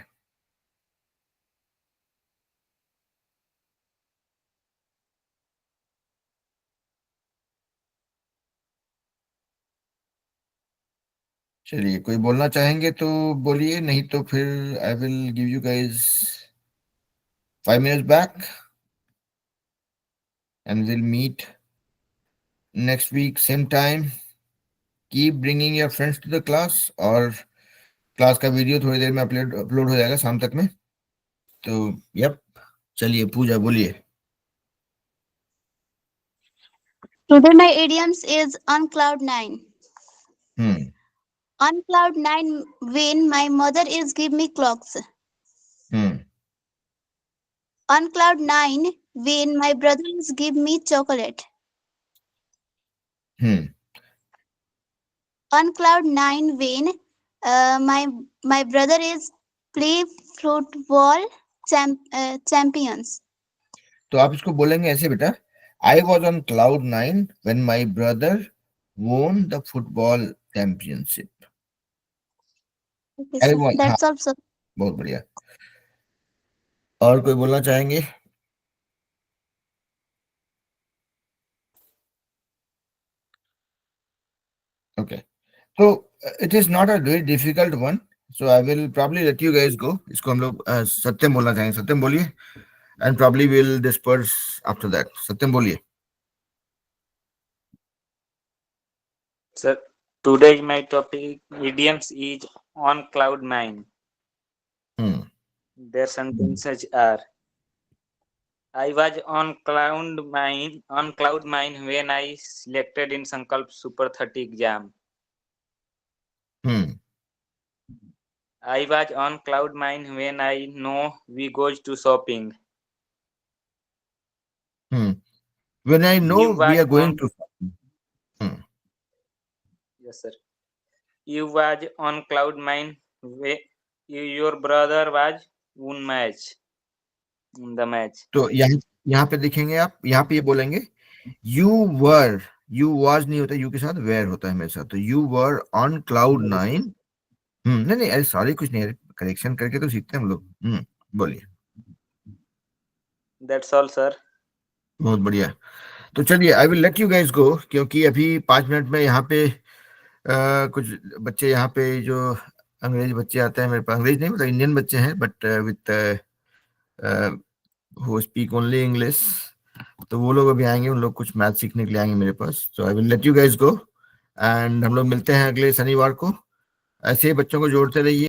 चलिए कोई बोलना चाहेंगे तो बोलिए, नहीं तो फिर I will give you guys 5 minutes back and we'll meet next week same time. Keep bringing your friends to the class, और क्लास का वीडियो थोड़ी देर में अपलोड हो जाएगा शाम तक में। तो यप, चलिए पूजा बोलिए। Today my idioms is on cloud 9. Hmm. On cloud 9 when my mother is give me clocks. Hmm. On cloud 9 when my brother is give me chocolate. Hmm. On cloud 9 when my brother is play football champions. तो आप इसको बोलेंगे ऐसे बेटा, I was on cloud 9 when my brother won the football championship. Okay, I sir. won, हाँ, That's all, sir. बहुत बढ़िया। और कोई बोलना चाहेंगे? Okay, so it is not a very difficult one, so I will probably let you guys go. इसको हम लोग सत्यम बोलना चाहेंगे। सत्यम बोलिए, and probably we'll disperse after that. सत्यम बोलिए। Sir, today my topic idioms is on cloud 9. Their sentences are: I was on cloud 9 when I selected in Sankalp Super 30 exam. I was on cloud 9 when I know we goes to shopping. When I know we are going to. Yes, sir. You was on cloud 9 when your brother was on match. In the match. तो यहाँ पे देखेंगे आप, यहाँ पे ये बोलेंगे you were, you was नहीं होता, you के साथ were होता है हमेशा। तो you were on cloud 9। नहीं नहीं, अरे सॉरी, कुछ नहीं, करेक्शन करके तो सीखते हैं हम लोग। बोलिए। That's all, sir. बहुत बढ़िया। तो चलिए, आई विल लेट यू गाइस गो, क्योंकि अभी 5 मिनट में यहाँ पे कुछ बच्चे, यहाँ पे जो अंग्रेज बच्चे आते हैं मेरे पास, अंग्रेज नहीं मतलब इंडियन बच्चे हैं, but with who speak only English, तो वो लोग अभी आएंगे, उन लोग कुछ मैथ सीखने के लिए आएंगे मेरे पास। So I will let you guys go, and हम लोग मिलते हैं अगले शनिवार को। ऐसे ही बच्चों को जोड़ते रहिए।